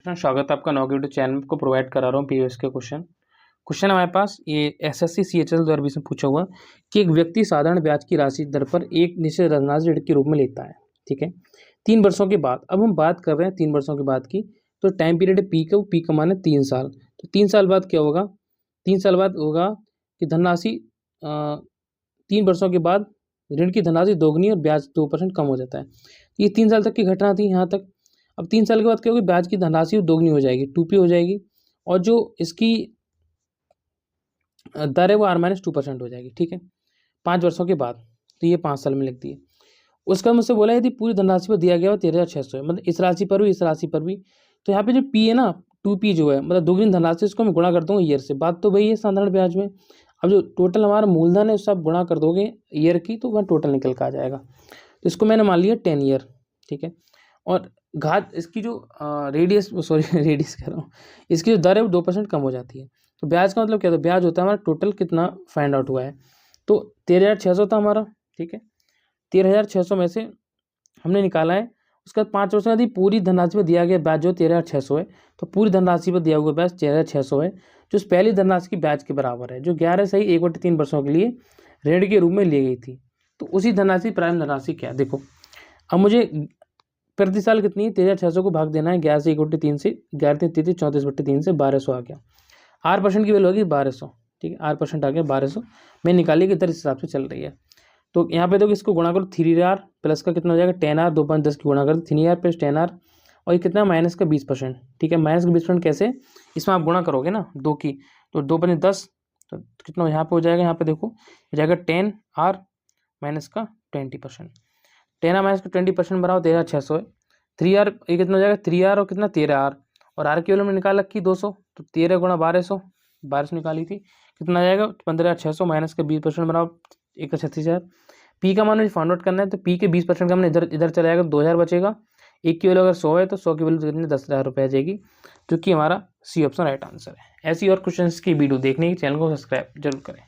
Friends, स्वागत है आपका नौ यूट्यूब चैनल को प्रोवाइड करा रहा हूँ पीओएस के क्वेश्चन हमारे पास ये एसएससी सीएचएल द्वारा भी पूछा हुआ कि एक व्यक्ति साधारण ब्याज की राशि दर पर एक निश्चित धनराशि ऋण के रूप में लेता है। ठीक है, 3 वर्षों के बाद, अब हम बात कर रहे हैं 3 वर्षों के बाद की, तो टाइम पीरियड पी का, वो पी का मान है 3 साल। तो 3 साल बाद क्या होगा, 3 साल बाद होगा कि धनराशि 3 वर्षों के बाद ऋण की धनराशि दोगुनी और ब्याज 2% कम हो जाता है। ये 3 साल तक की घटना थी यहाँ तक। अब 3 साल के बाद क्या होगी, ब्याज की धनराशि दोगुनी हो जाएगी, 2p हो जाएगी, और जो इसकी दर है वो R-2% हो जाएगी। ठीक है, 5 वर्षों के बाद, तो ये 5 साल में लगती है। उसका मुझसे बोला यदि पूरी धनराशि पर दिया गया हो 13,600 है, मतलब इस राशि पर भी इस राशि पर भी, तो यहाँ पे जो p है ना, 2p जो है मतलब दोगुनी धनराशि, इसको मैं गुणा कर दूंगा ईयर से। बात तो वही है साधारण ब्याज में। अब जो टोटल हमारा मूलधन है उससे आप गुणा कर दोगे ईयर की, तो वह टोटल निकल कर आ जाएगा। तो इसको मैंने मान लिया 10 ईयर। ठीक है, और घात इसकी जो रेडियस रेडियस कह रहा हूँ, इसकी जो दर है वो 2% कम हो जाती है। तो ब्याज का मतलब क्या था, ब्याज होता है हमारा टोटल कितना फाइंड आउट हुआ है, तो 13,600 था हमारा। ठीक है, 13,600 में से हमने निकाला है, उसके बाद 5 वर्ष में यदि पूरी धनराशि पर दिया गया ब्याज जो 13,600 है, तो पूरी धनराशि पर दिया हुआ ब्याज 13,600 है, जो उस पहली धनराशि की ब्याज के बराबर है, जो 11 सही 1/3 वर्षों के लिए ऋण के रूप में ली गई थी। तो उसी धनराशि प्राइम धनराशि क्या है, देखो अब मुझे प्रति साल कितनी है, 13,600 को भाग देना है 11 से 1/3 से, 11×3 = 34/3 से 1200 आ गया। R% की वैल्यू होगी 1200। ठीक है, R% आ गया 1200। मैं निकाली कि दर इस हिसाब से चल रही है। तो यहाँ पे देखो, इसको गुणा करो 3R प्लस का कितना हो जाएगा 10R, 2/10 की गुणा करो 3R प्लस 10R, और ये कितना माइनस का 20%। ठीक है, माइनस का 20% कैसे, इसमें आप गुणा करोगे ना 2 की, तो 2×10, तो कितना यहाँ पे हो जाएगा, यहाँ पे देखो हो जाएगा 10R माइनस का 20%। 10R माइनस का 20% बराबर 13,600 है। 3R ये कितना हो जाएगा, 3R और कितना 13R, और R की वैल्यू में निकाल रखी 200, तो 13 गुणा 1200 निकाली थी, कितना आ जाएगा 15,600 माइनस का 20% बराबर 31,36,000। पी का मान मुझे फाइंड आउट करना है, तो पी के 20% का हमने इधर चला जाएगा, 2,000 बचेगा। एक की वैल्यू अगर 100 है तो 100 की वैल्यू कितनी 10,000 रुपये आ जाएगी, जो कि हमारा सी ऑप्शन राइट आंसर है। ऐसी और क्वेश्चन की वीडियो देखने के चैनल को सब्सक्राइब जरूर करें।